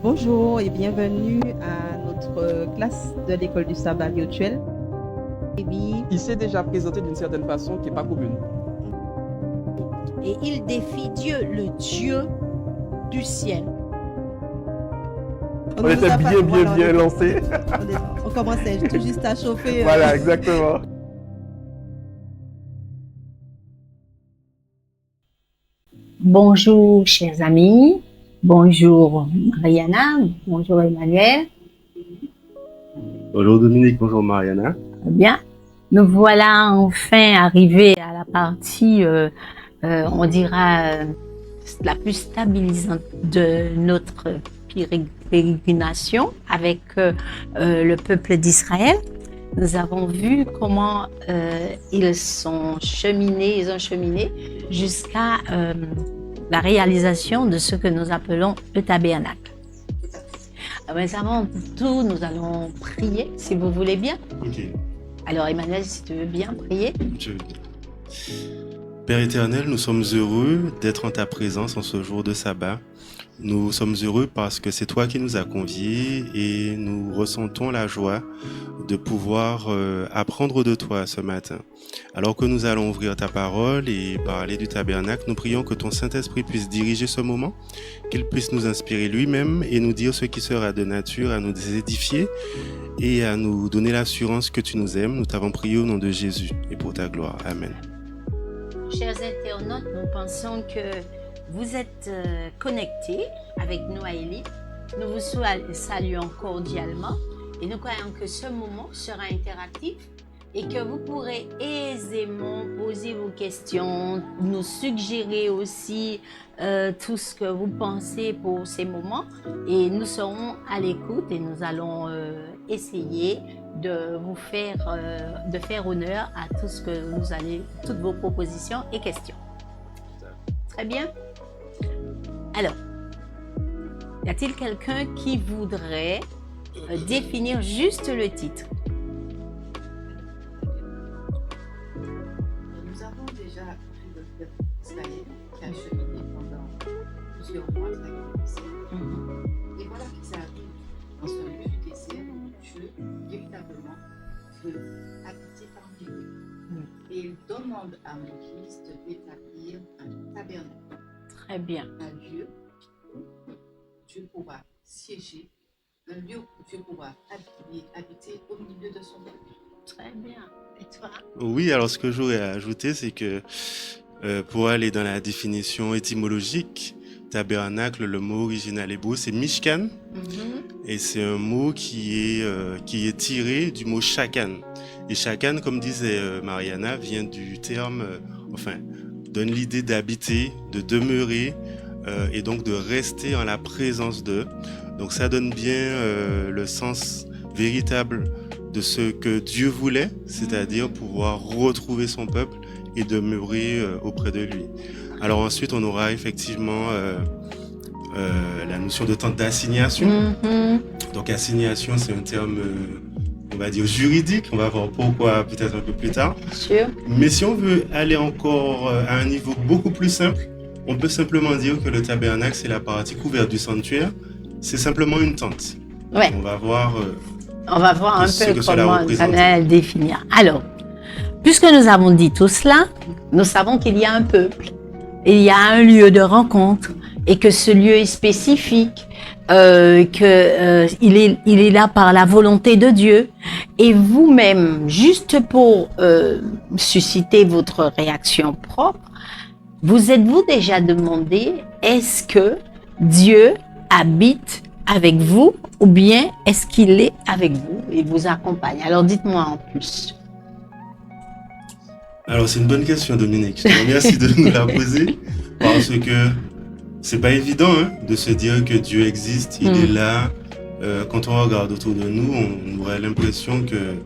Bonjour et bienvenue à notre classe de l'école du sabbat virtuel. Il s'est déjà présenté d'une certaine façon qui n'est pas commune. Et il défie Dieu, le Dieu du ciel. On était bien lancés. On commençait tout juste à chauffer. Voilà, exactement. Bonjour chers amis, bonjour Mariana, bonjour Emmanuel. Bonjour Dominique, bonjour Mariana. Très bien. Nous voilà enfin arrivés à la partie, on dira, la plus stabilisante de notre pérégrination avec le peuple d'Israël. Nous avons vu comment ils ont cheminé jusqu'à la réalisation de ce que nous appelons le tabernacle. Mais avant tout, nous allons prier, si vous voulez bien. Ok. Alors Emmanuel, si tu veux bien prier. Je veux bien. Père éternel, nous sommes heureux d'être en ta présence en ce jour de sabbat. Nous sommes heureux parce que c'est toi qui nous as conviés et nous ressentons la joie de pouvoir apprendre de toi ce matin. Alors que nous allons ouvrir ta parole et parler du tabernacle, nous prions que ton Saint-Esprit puisse diriger ce moment, qu'il puisse nous inspirer lui-même et nous dire ce qui sera de nature à nous édifier et à nous donner l'assurance que tu nous aimes. Nous t'avons prié au nom de Jésus et pour ta gloire. Amen. Chers internautes, nous pensons que vous êtes connectés avec nous à Élie. Nous vous saluons cordialement et nous croyons que ce moment sera interactif et que vous pourrez aisément poser vos questions, nous suggérer aussi tout ce que vous pensez pour ces moments et nous serons à l'écoute et nous allons essayer de vous faire honneur à tout ce que toutes vos propositions et questions. Très bien. Alors, y a-t-il quelqu'un qui voudrait définir juste le titre? Nous avons déjà vu le peuple israélien qui a cheminé pendant plusieurs mois de la guerre. Et voilà qu'ils arrivent dans ce lieu du désert où Dieu, véritablement, veut habiter parmi eux. Et il demande à Moïse de établir un tabernacle. Très bien. Un lieu où Dieu pourra siéger, un lieu où Dieu pourra habiter au milieu de son peuple. Très bien. Et toi? Oui, alors ce que j'aurais à ajouter, c'est que pour aller dans la définition étymologique, tabernacle, le mot original hébreu, c'est mishkan. Et c'est un mot qui est tiré du mot shakan. Et shakan, comme disait Mariana, vient du terme, donne l'idée d'habiter, de demeurer et donc de rester en la présence d'eux. Donc ça donne bien le sens véritable de ce que Dieu voulait, c'est-à-dire pouvoir retrouver son peuple et demeurer auprès de lui. Alors ensuite, on aura effectivement la notion de temps d'assignation. Donc assignation, c'est un terme, on va dire juridique. On va voir pourquoi peut-être un peu plus tard. Sûr. Mais si on veut aller encore à un niveau beaucoup plus simple, on peut simplement dire que le tabernacle, c'est la partie couverte du sanctuaire. C'est simplement une tente. Ouais. On va voir un ce peu que cela comment représente. on va le définir. Alors, puisque nous avons dit tout cela, nous savons qu'il y a un peuple, il y a un lieu de rencontre et que ce lieu est spécifique, il est là par la volonté de Dieu. Et vous-même, juste pour susciter votre réaction propre, vous êtes-vous déjà demandé, est-ce que Dieu habite avec vous ou bien est-ce qu'il est avec vous et vous accompagne? Alors dites-moi en plus. Alors c'est une bonne question, Dominique. Je te remercie de nous la poser parce que c'est pas évident de se dire que Dieu existe, il est là. Quand on regarde autour de nous, on aurait l'impression que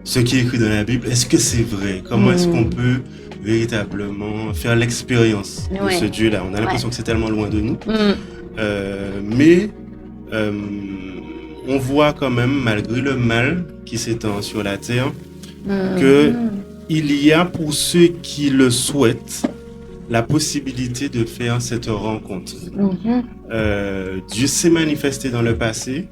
ce qui est écrit dans la Bible, est-ce que c'est vrai? Comment est-ce qu'on peut véritablement faire l'expérience de ce Dieu-là? On a l'impression que c'est tellement loin de nous. Mais on voit quand même, malgré le mal qui s'étend sur la terre, que il y a pour ceux qui le souhaitent la possibilité de faire cette rencontre. Mhm. Dieu s'est manifesté dans le passé,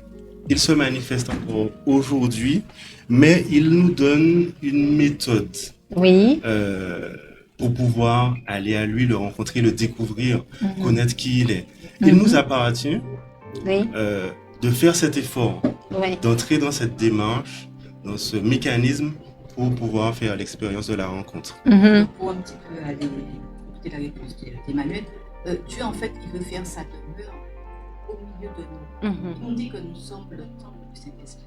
il se manifeste encore aujourd'hui, mais il nous donne une méthode Oui. pour pouvoir aller à lui, le rencontrer, le découvrir, Mhm. connaître qui il est. Il Mhm. nous appartient Oui. de faire cet effort, Oui. d'entrer dans cette démarche, dans ce mécanisme pour pouvoir faire l'expérience de la rencontre. Mhm. Pour un petit peu aller écouter la réponse d'Emmanuel, Dieu, en fait, il veut faire sa demeure au milieu de nous. Mhm. On dit que nous sommes le temple du Saint-Esprit.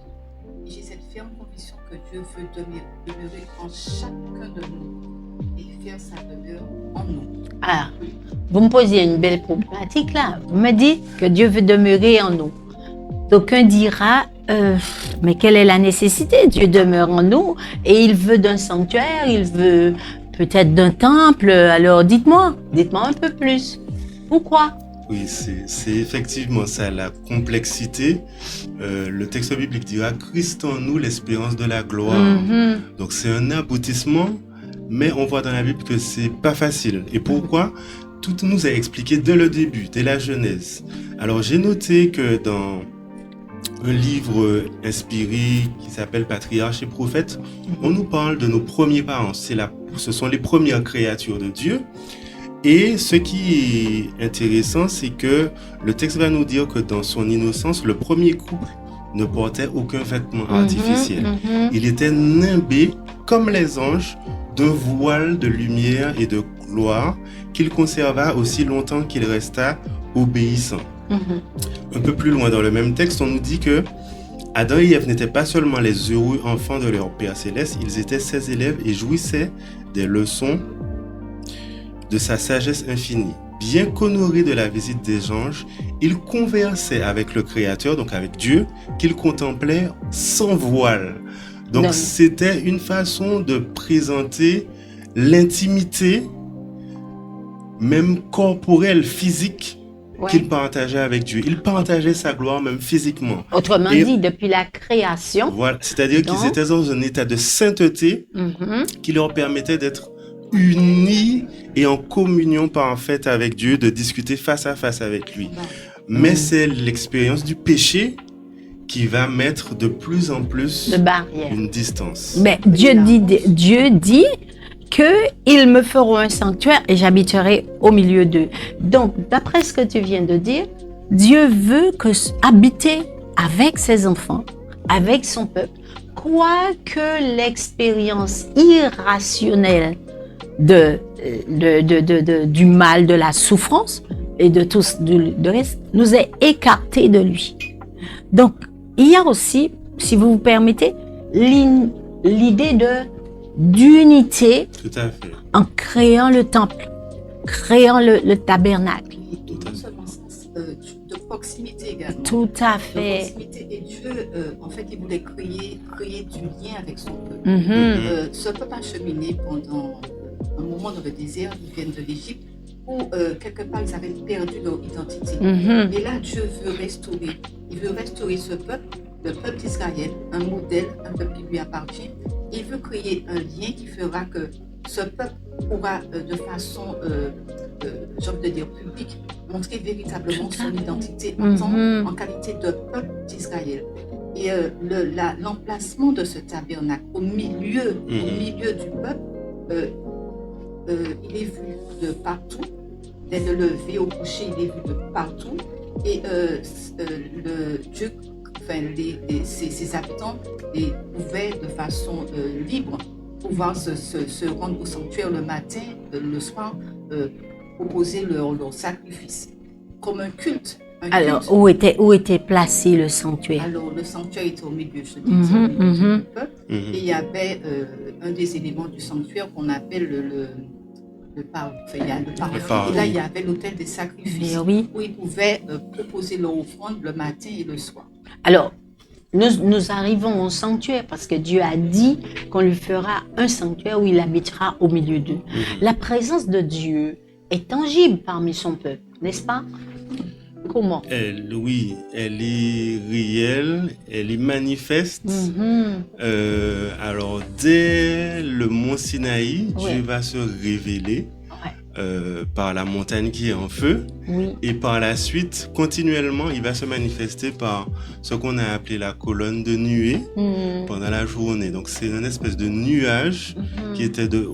Et j'ai cette ferme conviction que Dieu veut demeurer en chacun de nous et faire sa demeure en nous. Ah, vous me posiez une belle problématique là. Vous me dites que Dieu veut demeurer en nous. D'aucuns dira, mais quelle est la nécessité? Dieu demeure en nous et il veut d'un sanctuaire, il veut peut-être d'un temple. Alors dites-moi un peu plus. Pourquoi? Oui, c'est effectivement ça, la complexité. Le texte biblique dira Christ en nous, l'espérance de la gloire. Mhm. Donc c'est un aboutissement, mais on voit dans la Bible que c'est pas facile. Et pourquoi? Tout nous est expliqué dès le début, dès la Genèse. Alors j'ai noté que dans un livre inspiré qui s'appelle Patriarches et Prophètes, on nous parle de nos premiers parents. Ce sont les premières créatures de Dieu. Et ce qui est intéressant, c'est que le texte va nous dire que dans son innocence, le premier couple ne portait aucun vêtement artificiel. Mhm. Il était nimbé, comme les anges, d'un voile de lumière et de gloire qu'il conserva aussi longtemps qu'il resta obéissant. Mhm. Un peu plus loin dans le même texte, on nous dit que Adam et Ève n'étaient pas seulement les heureux enfants de leur Père céleste, ils étaient ses élèves et jouissaient des leçons de sa sagesse infinie. Bien qu'honorés de la visite des anges, ils conversaient avec le Créateur, donc avec Dieu, qu'ils contemplaient sans voile. Donc Non. c'était une façon de présenter l'intimité, même corporelle, physique, Ouais. qu'il partageait avec Dieu. Il partageait sa gloire même physiquement. Autrement Et- dit, depuis la création, Voilà, c'est-à-dire Donc- qu'ils étaient dans un état de sainteté mhm, qui leur permettait d'être unis et en communion parfaite avec Dieu, de discuter face à face avec lui. Mais c'est l'expérience du péché qui va mettre de plus en plus de barrière. une distance. Mais Dieu dit que ils me feront un sanctuaire et j'habiterai au milieu d'eux. Donc, d'après ce que tu viens de dire, Dieu veut habiter avec ses enfants, avec son peuple, quoique l'expérience irrationnelle du mal, de la souffrance et de tout de reste nous est écarté de lui. Donc, il y a aussi, si vous vous permettez, l'idée d'unité Tout à fait. en créant le temple, créant le tabernacle. Et non seulement ça, de proximité également. Tout à De fait. proximité. Et Dieu, en fait, il voulait créer du lien avec son peuple. Mhm. Ce peuple a cheminé pendant un moment dans le désert, ils viennent de l'Égypte, où quelque part ils avaient perdu leur identité. Mhm. Et là, Dieu veut restaurer. Il veut restaurer ce peuple, le peuple d'Israël, un modèle, un peuple qui lui appartient. Il veut créer un lien qui fera que ce peuple pourra, de façon, j'ai envie de dire publique, montrer véritablement son identité Mhm. en qualité de peuple d'Israël. Et l'emplacement de ce tabernacle au milieu du peuple, il est vu de partout. Dès le lever au coucher, il est vu de partout. Et Dieu, enfin, ses habitants pouvaient de façon libre pouvoir se rendre au sanctuaire le matin, le soir, proposer leur sacrifice comme un culte. Alors, culte. où était placé le sanctuaire? Alors, le sanctuaire était au milieu, je dis, Mhm, au milieu mhm. du peuple. Et il y avait un des éléments du sanctuaire qu'on appelle le parvis. Enfin, il y a le parvis. parvis. Et là, il y avait l'autel des sacrifices, Mais oui. où ils pouvaient proposer leur offrande le matin et le soir. Alors, nous arrivons au sanctuaire parce que Dieu a dit qu'on lui fera un sanctuaire où il habitera au milieu d'eux. La présence de Dieu est tangible parmi son peuple, n'est-ce pas? Comment? Oui, elle est réelle, elle est manifeste. Mhm. Alors, dès le mont Sinaï, Ouais. Dieu va se révéler. Ouais. par la montagne qui est en feu. Oui. Et par la suite, continuellement, il va se manifester par ce qu'on a appelé la colonne de nuée pendant la journée. Donc, c'est une espèce de nuage qui était de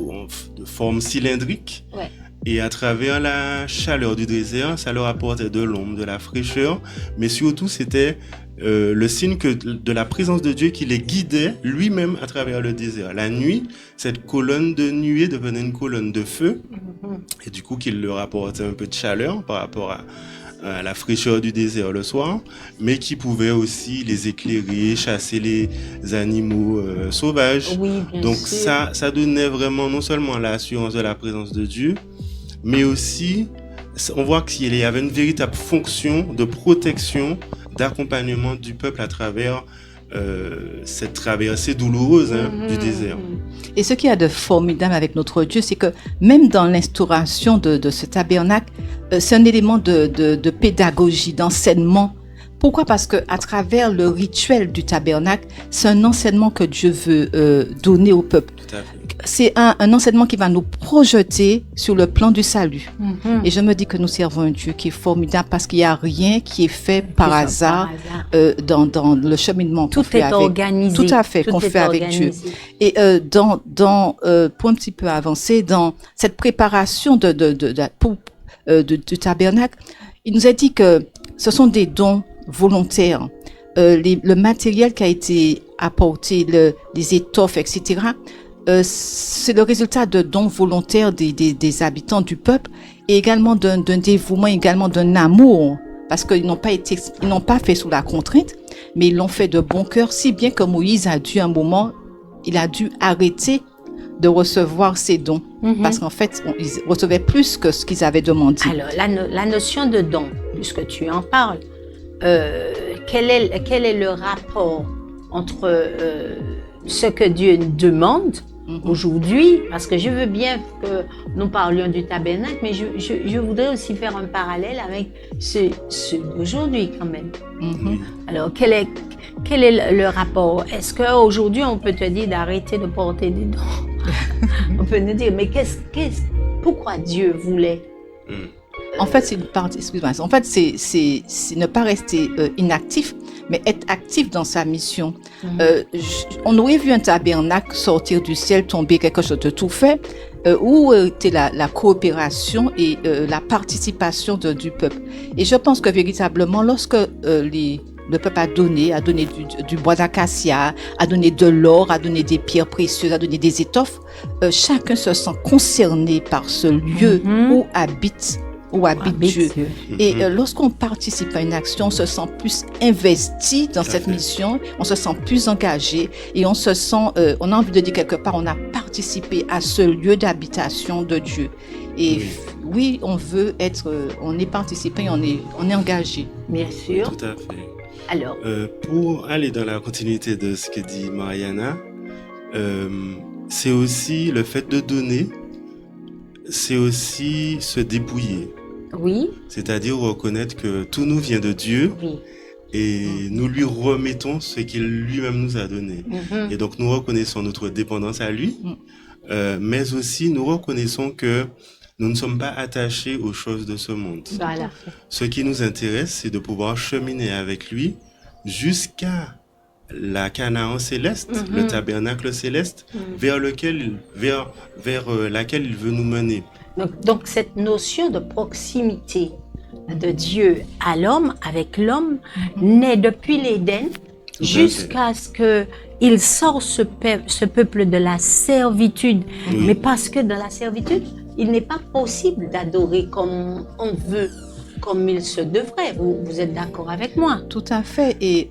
forme cylindrique. Ouais. Et à travers la chaleur du désert, ça leur apportait de l'ombre, de la fraîcheur. Mais surtout, c'était le signe de la présence de Dieu qui les guidait lui-même à travers le désert. La nuit, cette colonne de nuée devenait une colonne de feu. Et du coup, qu'il leur apportait un peu de chaleur par rapport à la fraîcheur du désert le soir, mais qui pouvait aussi les éclairer, chasser les animaux sauvages. Oui, bien Donc sûr. ça donnait vraiment non seulement l'assurance de la présence de Dieu, mais aussi on voit qu'il y avait une véritable fonction de protection, d'accompagnement du peuple à travers cette traversée douloureuse du désert. Et ce qu'il y a de formidable avec notre Dieu, c'est que même dans l'instauration de ce tabernacle, c'est un élément de pédagogie, d'enseignement. Pourquoi? Parce qu'à travers le rituel du tabernacle, c'est un enseignement que Dieu veut donner au peuple. Tout à fait. C'est un enseignement qui va nous projeter sur le plan du salut. Et je me dis que nous servons un Dieu qui est formidable parce qu'il n'y a rien qui est fait par hasard dans le cheminement qu'on Tout fait est avec. organisé. Tout à fait, Tout qu'on est fait avec Dieu. organisé. Et pour un petit peu avancer dans cette préparation du tabernacle, il nous a dit que ce sont des dons volontaires. Le matériel qui a été apporté, les étoffes, etc., c'est le résultat de dons volontaires des habitants du peuple et également d'un dévouement, également d'un amour, parce qu'ils n'ont pas fait sous la contrainte, mais ils l'ont fait de bon cœur, si bien que Moïse a dû arrêter de recevoir ces dons, parce qu'en fait, ils recevaient plus que ce qu'ils avaient demandé. Alors, la notion de don, puisque tu en parles, quel est le rapport entre ce que Dieu demande aujourd'hui, parce que je veux bien que nous parlions du tabernacle, mais je voudrais aussi faire un parallèle avec ce d'aujourd'hui quand même. Alors, quel est le rapport? Est-ce qu'aujourd'hui, on peut te dire d'arrêter de porter des dons? On peut nous dire, mais pourquoi Dieu voulait? En fait, c'est une partie, excuse-moi. En fait, c'est ne pas rester inactif, mais être actif dans sa mission. On aurait vu un tabernacle sortir du ciel, tomber quelque chose de tout fait, où était la coopération et la participation du peuple. Et je pense que véritablement, lorsque le peuple a donné du bois d'acacia, a donné de l'or, a donné des pierres précieuses, a donné des étoffes, chacun se sent concerné par ce lieu où habite Dieu. Et lorsqu'on participe à une action, on se sent plus investi dans cette mission, on se sent plus engagé et on se sent, on a envie de dire quelque part, on a participé à ce lieu d'habitation de Dieu. Et oui, on est participant et on est engagé. Bien sûr. Tout à fait. Alors, pour aller dans la continuité de ce que dit Mariana, c'est aussi le fait de donner, c'est aussi se dépouiller. Oui. C'est-à-dire reconnaître que tout nous vient de Dieu et nous lui remettons ce qu'il lui-même nous a donné. Et donc nous reconnaissons notre dépendance à lui, mais aussi nous reconnaissons que nous ne sommes pas attachés aux choses de ce monde. Voilà. Ce qui nous intéresse, c'est de pouvoir cheminer avec lui jusqu'à la Canaan céleste, le tabernacle céleste, vers laquelle il veut nous mener. Donc cette notion de proximité de Dieu à l'homme, avec l'homme, naît depuis l'Éden jusqu'à ce qu'il sorte ce peuple de la servitude. Mais parce que dans la servitude, il n'est pas possible d'adorer comme on veut, comme il se devrait. Vous êtes d'accord avec moi? Tout à fait. Et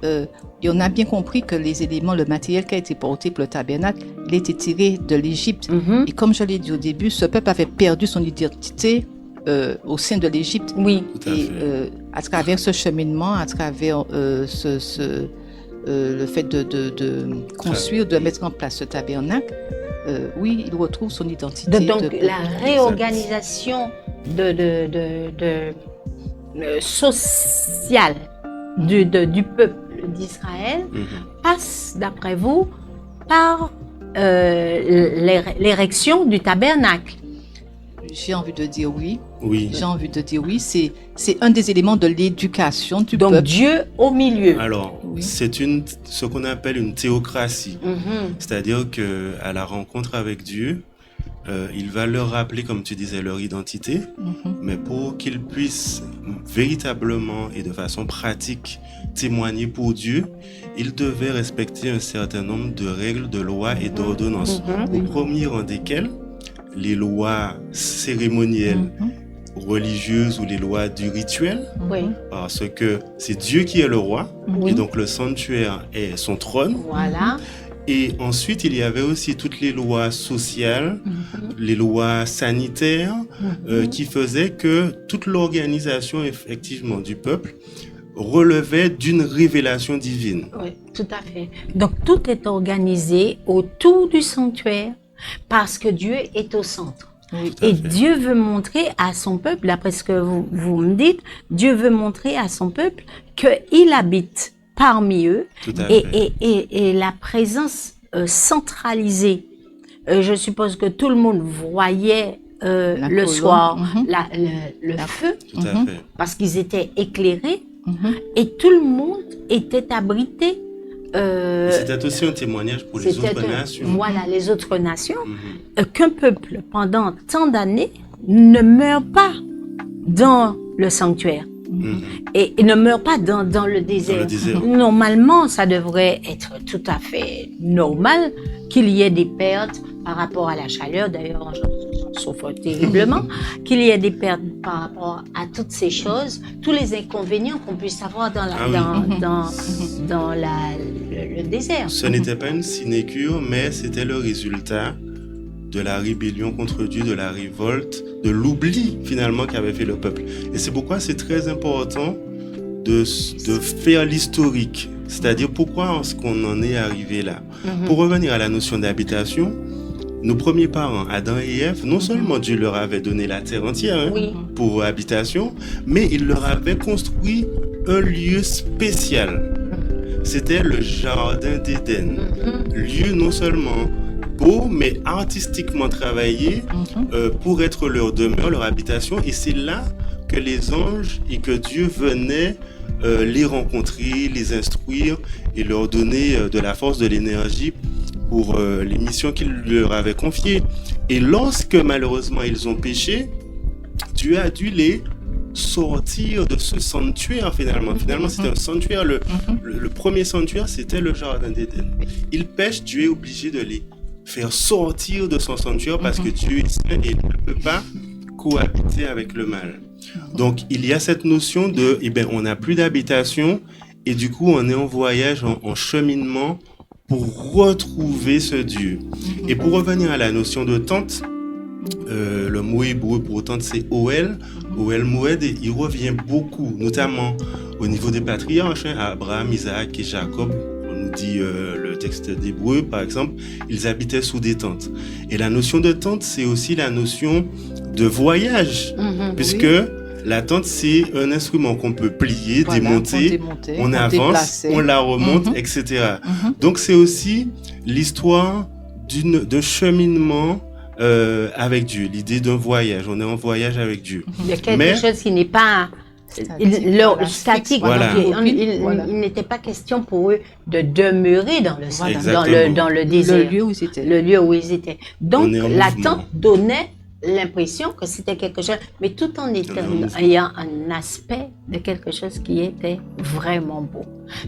on a bien compris que les éléments, le matériel qui a été porté pour le tabernacle, il a été tiré de l'Égypte. Et comme je l'ai dit au début, ce peuple avait perdu son identité au sein de l'Égypte. Oui. Et à travers ce cheminement, à travers le fait de construire, de mettre en place ce tabernacle, oui, il retrouve son identité. Donc la réorganisation sociale du peuple d'Israël passe, d'après vous, par l'érection du tabernacle. j'ai envie de dire oui. Oui. J'ai envie de dire oui. C'est un des éléments de l'éducation du Donc peuple. Dieu au milieu. Alors, Oui. c'est ce qu'on appelle une théocratie. Mhm. C'est-à-dire que à la rencontre avec Dieu, il va leur rappeler, comme tu disais, leur identité, mais pour qu'ils puissent véritablement et de façon pratique témoigner pour Dieu, ils devaient respecter un certain nombre de règles, de lois et d'ordonnances. Au premier rang desquelles, les lois cérémonielles, religieuses ou les lois du rituel, Oui. parce que c'est Dieu qui est le roi, Oui. et donc le sanctuaire est son trône. Voilà. Et ensuite, il y avait aussi toutes les lois sociales, les lois sanitaires, qui faisaient que toute l'organisation, effectivement, du peuple relevait d'une révélation divine. Oui, tout à fait. Donc tout est organisé autour du sanctuaire parce que Dieu est au centre. Oui. Tout à Et fait. Dieu veut montrer à son peuple, d'après ce que vous me dites, Dieu veut montrer à son peuple qu'il habite parmi eux Tout à fait. et la présence centralisée. Je suppose que tout le monde voyait le colonne, soir le La- feu Tout à fait. parce qu'ils étaient éclairés et tout le monde était abrité. Et c'était aussi un témoignage pour les C'était autres nations. Voilà, les autres nations. Mhm. Qu'un peuple, pendant tant d'années, ne meurt pas dans le sanctuaire. Mhm. Et ne meurt pas dans le désert. Dans le désert. Normalement, ça devrait être tout à fait normal qu'il y ait des pertes par rapport à la chaleur. D'ailleurs, j'en souffre terriblement. Qu'il y ait des pertes par rapport à toutes ces choses, tous les inconvénients qu'on puisse avoir dans, le désert. Ce n'était pas une sinécure, mais c'était le résultat de la rébellion contre Dieu, de la révolte, de l'oubli finalement qu'avait fait le peuple. Et c'est pourquoi c'est très important de faire l'historique, c'est-à-dire pourquoi est-ce qu'on en est arrivé là. Pour revenir à la notion d'habitation, nos premiers parents, Adam et Ève, non seulement Dieu leur avait donné la terre entière hein, Oui. pour habitation, mais il leur avait construit un lieu spécial. C'était le jardin d'Éden. Lieu non seulement beau, mais artistiquement travaillé pour être leur demeure, leur habitation. Et c'est là que les anges et que Dieu venaient les rencontrer, les instruire et leur donner de la force, de l'énergie pour les missions qu'il leur avait confiées. Et lorsque malheureusement ils ont péché, Dieu a dû les sortir de ce sanctuaire finalement. Finalement, c'était un sanctuaire. Le premier sanctuaire, c'était le jardin d'Éden. Ils pêchent, Dieu est obligé de les faire sortir de son sanctuaire parce que Dieu est saint et il ne peut pas cohabiter avec le mal. Donc, il y a cette notion de, on n'a plus d'habitation et du coup, on est en voyage, en cheminement pour retrouver ce Dieu. Et pour revenir à la notion de tente, le mot hébreu pour tente, c'est Oel Moed, et il revient beaucoup, notamment au niveau des patriarches, Abraham, Isaac et Jacob. On nous dit le texte d'Hébreu, par exemple, ils habitaient sous des tentes. Et la notion de tente, c'est aussi la notion de voyage, puisque la tente, c'est un instrument qu'on peut plier, démonter, on avance, déplacer. on la remonte, etc. Donc, c'est aussi l'histoire d'un cheminement avec Dieu, l'idée d'un voyage. On est en voyage avec Dieu. Il y a quelque chose qui n'est pas statique. Voilà. Il n'était pas question pour eux de demeurer dans le désert. Le lieu où ils étaient. Le lieu où ils étaient. Donc, On est en la mouvement. tente donnait l'impression que c'était quelque chose, mais tout en ayant un aspect de quelque chose qui était vraiment beau.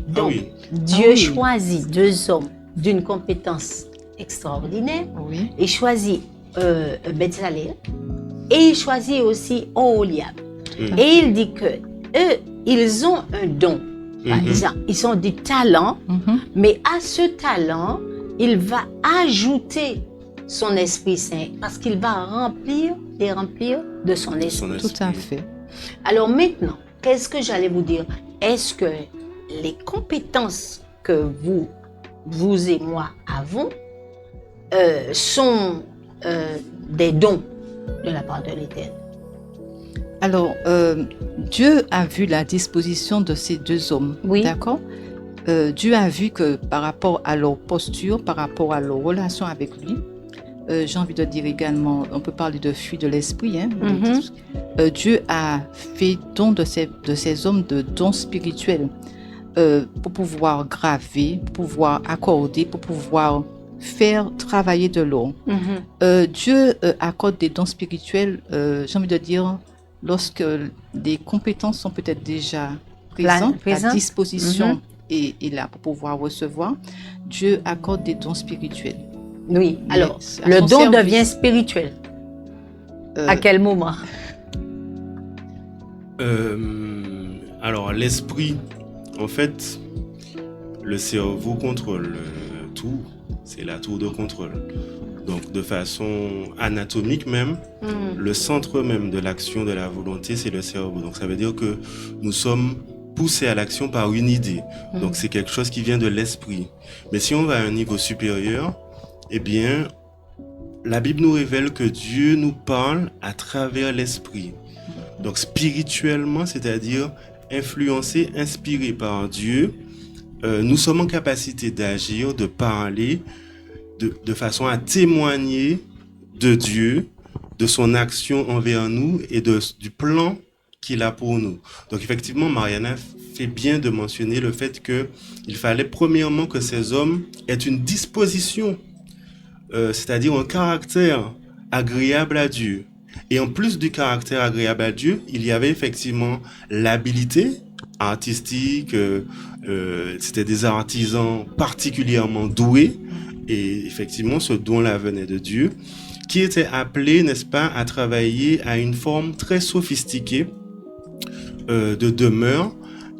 Donc, Dieu choisit deux hommes d'une compétence extraordinaire. Oui. Il choisit Bezalel et il choisit aussi Oholiab. Et il dit que eux, ils ont un don. Ils ont du talent, mais à ce talent, il va ajouter son Esprit Saint parce qu'il va les remplir de son esprit. Tout à fait. Alors maintenant, qu'est-ce que j'allais vous dire? Est-ce que les compétences que vous et moi avons sont des dons de la part de l'Éternel? Alors, Dieu a vu la disposition de ces deux hommes. Oui. D'accord? Dieu a vu que par rapport à leur posture, par rapport à leur relation avec lui, j'ai envie de dire également, on peut parler de fruit de l'esprit. Hein, Mhm. Dieu a fait don de ces hommes de dons spirituels pour pouvoir graver, pour pouvoir accorder, pour pouvoir faire travailler de l'eau. Dieu accorde des dons spirituels, j'ai envie de dire, lorsque les compétences sont peut-être déjà présentes, à présentes. disposition et là pour pouvoir recevoir, Dieu accorde des dons spirituels. Oui, Mais alors, à le son don service. devient spirituel. Euh, À quel moment? Alors, l'esprit, en fait, le cerveau contrôle tout. C'est la tour de contrôle. Donc, de façon anatomique même, le centre même de l'action de la volonté, c'est le cerveau. Donc, ça veut dire que nous sommes poussés à l'action par une idée. Donc, c'est quelque chose qui vient de l'esprit. Mais si on va à un niveau supérieur, eh bien, la Bible nous révèle que Dieu nous parle à travers l'esprit. Donc, spirituellement, c'est-à-dire influencé, inspiré par Dieu, nous sommes en capacité d'agir, de parler, de façon à témoigner de Dieu, de son action envers nous et du plan qu'il a pour nous. Donc effectivement, Mariana fait bien de mentionner le fait qu'il fallait premièrement que ces hommes aient une disposition, c'est-à-dire un caractère agréable à Dieu. Et en plus du caractère agréable à Dieu, il y avait effectivement l'habilité artistique, c'était des artisans particulièrement doués, et effectivement ce don-là venait de Dieu, qui étaient appelés, n'est-ce pas, à travailler à une forme très sophistiquée de demeure,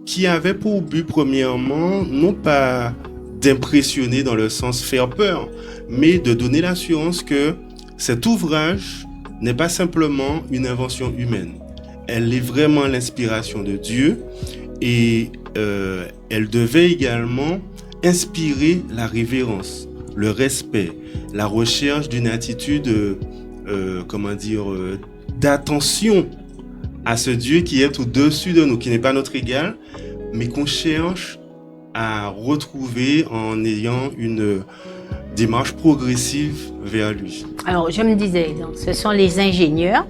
qui avait pour but premièrement, non pas d'impressionner dans le sens faire peur, mais de donner l'assurance que cet ouvrage n'est pas simplement une invention humaine. Elle est vraiment l'inspiration de Dieu et elle devait également inspirer la révérence, le respect, la recherche d'une attitude, d'attention à ce Dieu qui est au-dessus de nous, qui n'est pas notre égal, mais qu'on cherche à retrouver en ayant une démarche progressive vers lui. Alors, je me disais, donc, ce sont les ingénieurs,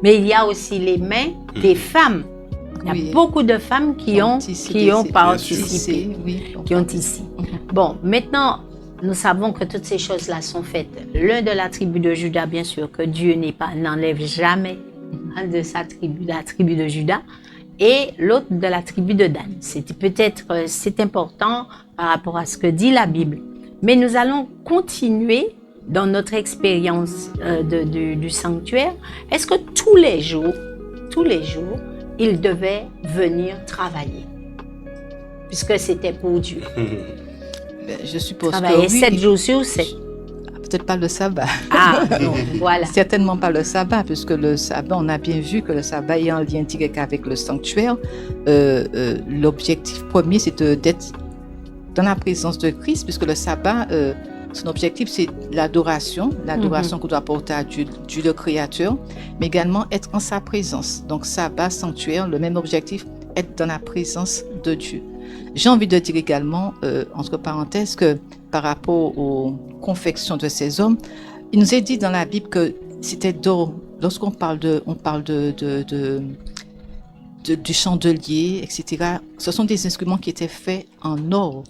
mais il y a aussi les mains des femmes. Il y a Oui. beaucoup de femmes qui ont participé, oui. qui ont ici. Bon, maintenant, nous savons que toutes ces choses-là sont faites. L'un de la tribu de Juda, bien sûr, que Dieu n'enlève jamais de sa tribu, la tribu de Juda, et l'autre de la tribu de Dan. C'est important par rapport à ce que dit la Bible. Mais nous allons continuer dans notre expérience du sanctuaire. Est-ce que tous les jours, ils devaient venir travailler? Puisque c'était pour Dieu. Ben, je suppose Travailler que oui. 7 jours sur 7. Peut-être pas le sabbat. Ah, non, voilà. Certainement pas le sabbat, puisque le sabbat, on a bien vu que le sabbat est en lien direct avec le sanctuaire. L'objectif premier, c'est d'être dans la présence de Christ, puisque le sabbat, son objectif, c'est l'adoration qu'on doit porter à Dieu le Créateur, mais également être en sa présence. Donc sabbat, sanctuaire, le même objectif, être dans la présence de Dieu. J'ai envie de dire également, entre parenthèses, que par rapport aux confections de ces hommes, il nous est dit dans la Bible que c'était d'or. Lorsqu'on parle du chandelier, etc., ce sont des instruments qui étaient faits en or.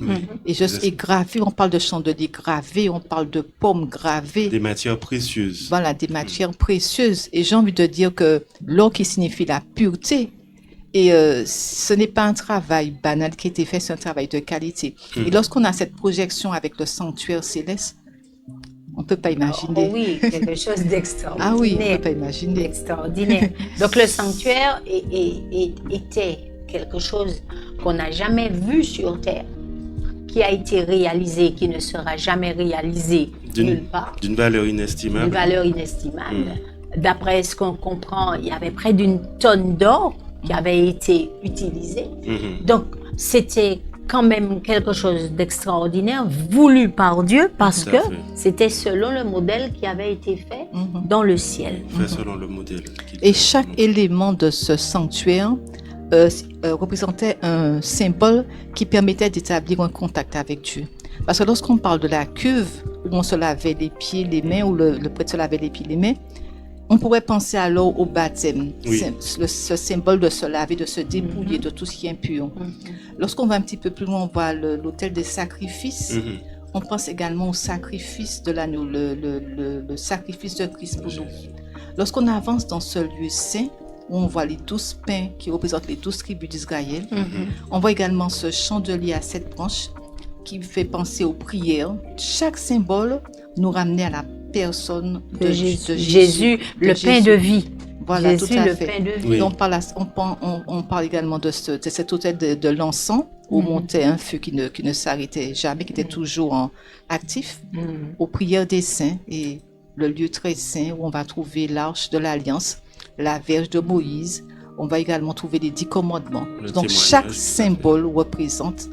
Et gravés, on parle de chandelier gravé, on parle de pommes gravées. Des matières précieuses. Voilà, des matières précieuses. Et j'ai envie de dire que l'or qui signifie la pureté, et ce n'est pas un travail banal qui a été fait, c'est un travail de qualité. Et lorsqu'on a cette projection avec le sanctuaire céleste, on ne peut pas imaginer. Oh oui, quelque chose d'extraordinaire. Ah oui, on ne peut pas imaginer. Extraordinaire. Donc le sanctuaire était quelque chose qu'on n'a jamais vu sur Terre, qui a été réalisé, qui ne sera jamais réalisé nulle part. D'une valeur inestimable. Une valeur inestimable. D'après ce qu'on comprend, il y avait près d'une tonne d'or qui avait été utilisée. Donc c'était quand même quelque chose d'extraordinaire, voulu par Dieu, parce que c'était selon le modèle qui avait été fait dans le ciel. Fait selon le modèle. Et chaque élément de ce sanctuaire représentait un symbole qui permettait d'établir un contact avec Dieu. Parce que lorsqu'on parle de la cuve où on se lavait les pieds, les mains, où le prêtre se lavait les pieds, les mains, on pourrait penser alors au baptême, Oui. ce symbole de se laver, de se dépouiller de tout ce qui est impur. Lorsqu'on va un petit peu plus loin, on voit l'autel des sacrifices. Mhm. On pense également au sacrifice de l'agneau, le sacrifice de Christ pour nous. Lorsqu'on avance dans ce lieu saint, où on voit les 12 pains qui représentent les 12 tribus d'Israël, on voit également ce chandelier à 7 branches qui fait penser aux prières. Chaque symbole nous ramenait à la personne de Jésus, le pain de vie. Voilà, Jésus, tout à le fait. pain de vie. Oui. Et on parle également de cet autel de l'encens où montait un feu qui ne s'arrêtait jamais, qui était toujours actif, aux prières des saints et le lieu très saint où on va trouver l'arche de l'Alliance, la verge de Moïse. On va également trouver les 10 commandements. Le Donc témoignage, chaque tout à fait. symbole représente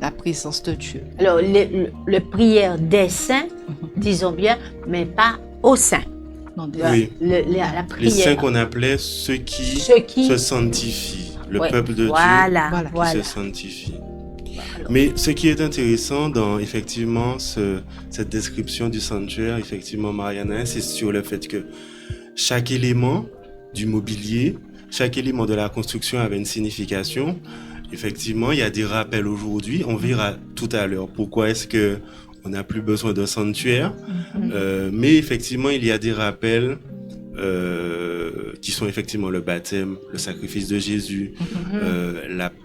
la présence de Dieu. Alors, le prière des saints, disons bien, mais pas aux saints. Non, des- Oui. La Les prière. saints qu'on appelait ceux qui Ceux qui- se sanctifient, le Ouais, peuple de Dieu voilà, Voilà. qui voilà. se sanctifie. Mais ce qui est intéressant dans effectivement cette description du sanctuaire, effectivement, Mariana, c'est sur le fait que chaque élément du mobilier, chaque élément de la construction avait une signification. Effectivement, il y a des rappels aujourd'hui. On verra tout à l'heure pourquoi est-ce que on n'a plus besoin d'un sanctuaire. Mais effectivement, il y a des rappels qui sont effectivement le baptême, le sacrifice de Jésus,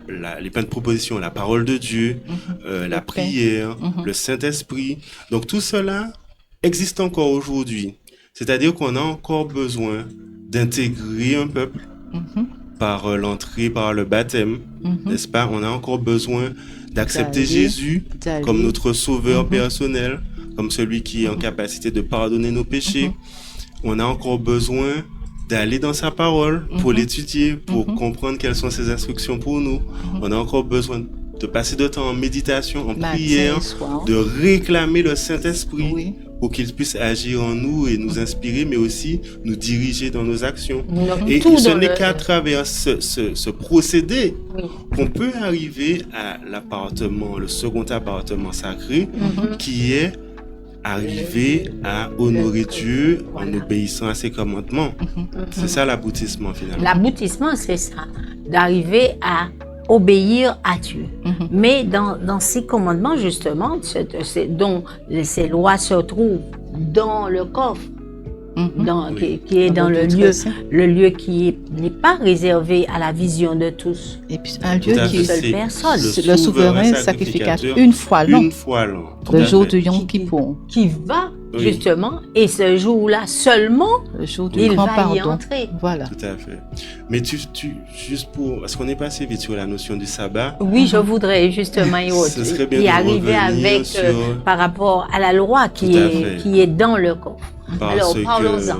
les pains de proposition, la parole de Dieu, la pain. prière, le Saint-Esprit. Donc tout cela existe encore aujourd'hui. C'est-à-dire qu'on a encore besoin d'intégrer un peuple par l'entrée, par le baptême, n'est-ce pas? On a encore besoin d'accepter D'aller, Jésus d'aller. comme notre sauveur personnel, comme celui qui est en capacité de pardonner nos péchés. On a encore besoin d'aller dans sa parole pour l'étudier, pour comprendre quelles sont ses instructions pour nous. On a encore besoin de passer de temps en méditation, en Matin prière, et soir. de réclamer le Saint-Esprit Oui. pour qu'il puisse agir en nous et nous inspirer, mais aussi nous diriger dans nos actions. Donc, Et tout ce dans n'est le- qu'à travers ce procédé Oui. qu'on peut arriver à l'appartement, le second appartement sacré, qui est arriver à honorer Dieu en obéissant à ses commandements. C'est ça l'aboutissement finalement. L'aboutissement, c'est ça, d'arriver à obéir à Dieu. Mais dans ces commandements, justement, dont ces lois se trouvent dans le coffre, qui est dans le lieu qui n'est pas réservé à la vision de tous. Et puis un Tout lieu à qui fait, est seule c'est personne. le souverain sacrificateur une fois l'an, Une fois l'an. tout le à jour fait. de Yom Kippour, Qui va, Oui. justement, et ce jour-là seulement, le jour du il grand va y pardon. entrer. Voilà. Tout à fait. Mais juste pour, parce qu'on est passé vite sur la notion du sabbat. Oui, je voudrais justement Ce serait bien y de arriver revenir avec, sur- par rapport à la loi Tout à fait. qui est dans le coffre. Alors, Parce parlons-en.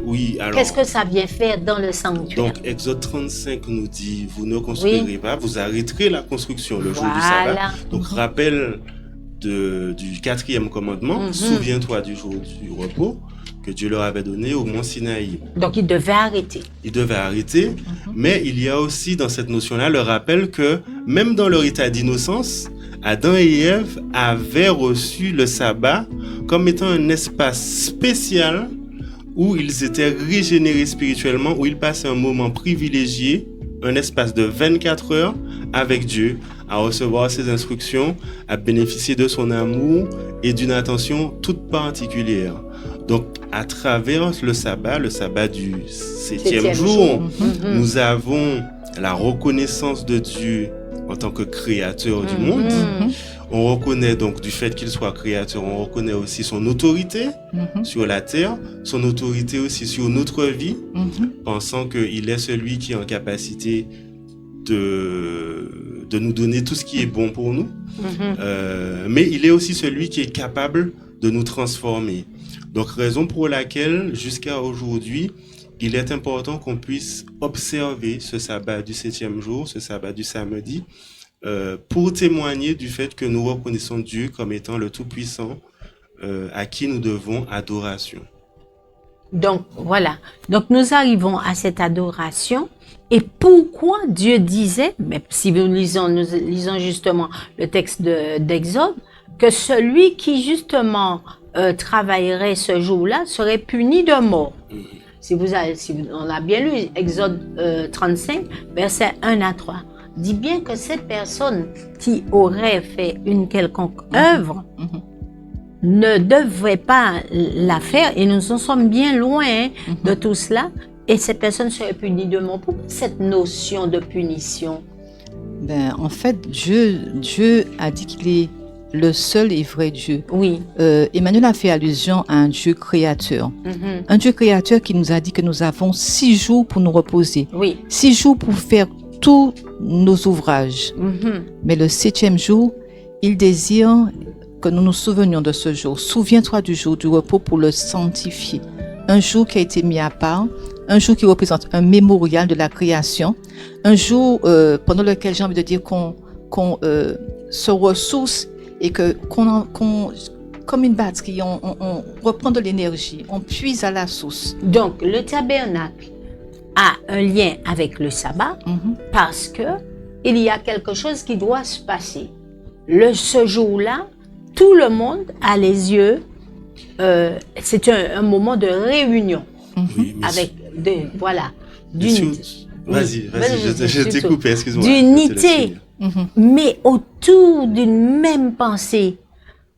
oui, alors. Qu'est-ce que ça vient faire dans le sanctuaire? Donc, Exode 35 nous dit, vous ne construirez pas, vous arrêterez la construction le jour du sabbat. Voilà. Donc, rappel du 4e commandement, souviens-toi du jour du repos que Dieu leur avait donné au mont Sinaï. Donc, il devait arrêter. Ils devaient arrêter, mais il y a aussi dans cette notion-là le rappel que même dans leur état d'innocence, Adam et Ève avaient reçu le sabbat comme étant un espace spécial où ils étaient régénérés spirituellement, où ils passaient un moment privilégié, un espace de 24 heures avec Dieu, à recevoir ses instructions, à bénéficier de son amour et d'une attention toute particulière. Donc, à travers le sabbat du septième jour, nous avons la reconnaissance de Dieu en tant que créateur du monde. On reconnaît donc du fait qu'il soit créateur, on reconnaît aussi son autorité sur la terre, son autorité aussi sur notre vie, pensant qu'il est celui qui est en capacité de nous donner tout ce qui est bon pour nous. Mais il est aussi celui qui est capable de nous transformer. Donc, raison pour laquelle, jusqu'à aujourd'hui, il est important qu'on puisse observer ce sabbat du 7e jour, ce sabbat du samedi, pour témoigner du fait que nous reconnaissons Dieu comme étant le Tout-Puissant, à qui nous devons adoration. Donc, voilà. Donc, nous arrivons à cette adoration. Et pourquoi Dieu disait, mais si nous lisons justement le texte d'Exode, que celui qui justement travaillerait ce jour-là serait puni de mort. On a bien lu Exode 35, versets 1 à 3. Dit bien que cette personne qui aurait fait une quelconque œuvre ne devrait pas la faire, et nous en sommes bien loin de tout cela, et cette personne serait punie de mort. Pourquoi cette notion de punition? En fait, Dieu a dit qu'il est le seul et vrai Dieu. Oui. Emmanuel a fait allusion à un Dieu créateur. Un Dieu créateur qui nous a dit que nous avons 6 jours pour nous reposer. Oui. 6 jours pour faire tous nos ouvrages. Mais le 7e jour, il désire que nous nous souvenions de ce jour. Souviens-toi du jour du repos pour le sanctifier. Un jour qui a été mis à part, un jour qui représente un mémorial de la création, un jour pendant lequel j'ai envie de dire qu'on se ressource et comme une batterie, on reprend de l'énergie, on puise à la source. Donc, le tabernacle a un lien avec le sabbat parce que il y a quelque chose qui doit se passer. Ce jour-là, tout le monde a les yeux. C'est un moment de réunion avec d'unité. Vas-y, je t'ai coupé, excuse-moi. D'unité, mais autour d'une même pensée.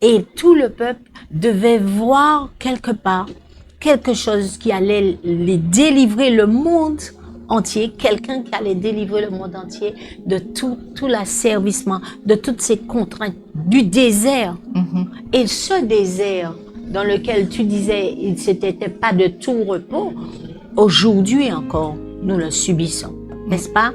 Et tout le peuple devait voir quelque part quelque chose qui allait les délivrer, le monde entier, quelqu'un qui allait délivrer le monde entier de tout l'asservissement, de toutes ces contraintes, du désert. Et ce désert dans lequel tu disais ce n'était pas de tout repos, aujourd'hui encore, nous le subissons, n'est-ce pas?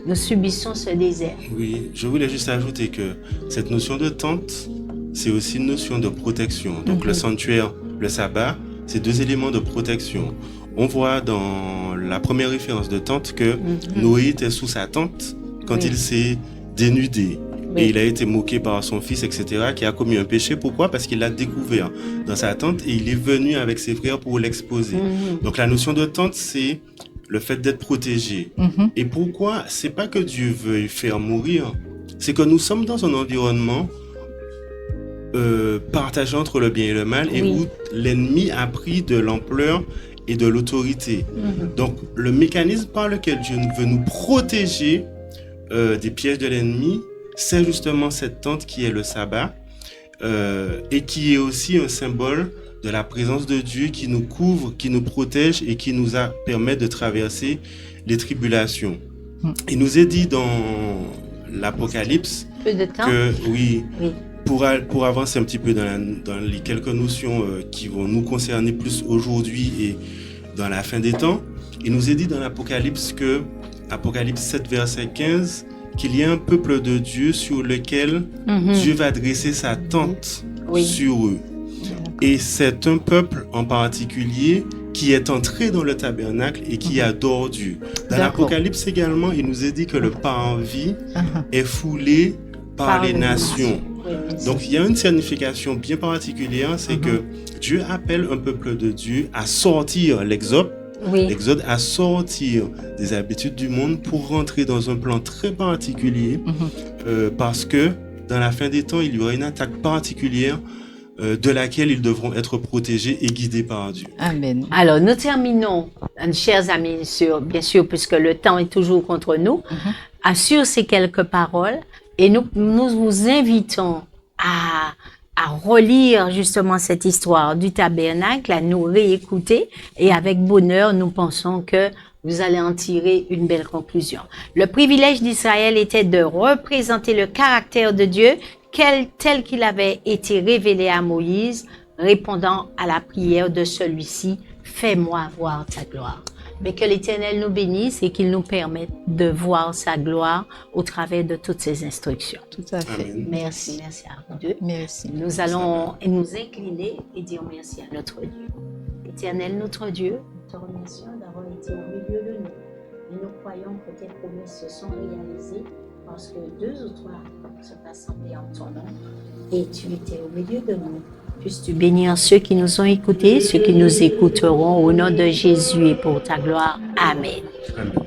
Nous subissons ce désert. Oui, je voulais juste ajouter que cette notion de tente, c'est aussi une notion de protection. Donc le sanctuaire, le sabbat, c'est 2 éléments de protection. On voit dans la première référence de tente que Noé était sous sa tente quand il s'est dénudé. Et il a été moqué par son fils, etc., qui a commis un péché. Pourquoi? Parce qu'il l'a découvert dans sa tente et il est venu avec ses frères pour l'exposer. Donc la notion de tente, c'est le fait d'être protégé. Et pourquoi? C'est pas que Dieu veuille faire mourir, c'est que nous sommes dans un environnement partagé entre le bien et le mal, et où l'ennemi a pris de l'ampleur et de l'autorité. Donc le mécanisme par lequel Dieu veut nous protéger des pièges de l'ennemi, c'est justement cette tente qui est le sabbat, et qui est aussi un symbole de la présence de Dieu qui nous couvre, qui nous protège et qui nous permet de traverser les tribulations. Il nous est dit dans l'Apocalypse que, pour avancer un petit peu dans les quelques notions qui vont nous concerner plus aujourd'hui et dans la fin des temps, il nous est dit dans l'Apocalypse que, Apocalypse 7, verset 15, qu'il y a un peuple de Dieu sur lequel Dieu va dresser sa tente sur eux. Et c'est un peuple en particulier qui est entré dans le tabernacle et qui adore Dieu. Dans l'Apocalypse également, il nous est dit que le parvis est foulé par les nations. Donc il y a une signification bien particulière, c'est que Dieu appelle un peuple de Dieu à sortir l'Exode, à sortir des habitudes du monde pour rentrer dans un plan très particulier, parce que dans la fin des temps, il y aura une attaque particulière de laquelle ils devront être protégés et guidés par Dieu. Amen. Alors, nous terminons, chers amis, bien sûr, puisque le temps est toujours contre nous, sur ces quelques paroles, et nous vous invitons à relire justement cette histoire du tabernacle, à nous réécouter, et avec bonheur, nous pensons que vous allez en tirer une belle conclusion. Le privilège d'Israël était de représenter le caractère de Dieu tel qu'il avait été révélé à Moïse, répondant à la prière de celui-ci, « Fais-moi voir ta gloire ». Mais que l'Éternel nous bénisse et qu'il nous permette de voir sa gloire au travers de toutes ses instructions. Tout à fait. Amen. Merci à vous deux. Merci. Nous allons nous incliner et dire merci à notre Dieu. Éternel notre Dieu, nous te remercions d'avoir été au milieu de nous. Et nous croyons que tes promesses se sont réalisées parce que 2 ou 3 sont assemblés en ton nom et tu étais au milieu de nous. Puisses-tu bénir ceux qui nous ont écoutés, ceux qui nous écouteront au nom de Jésus et pour ta gloire. Amen. Amen.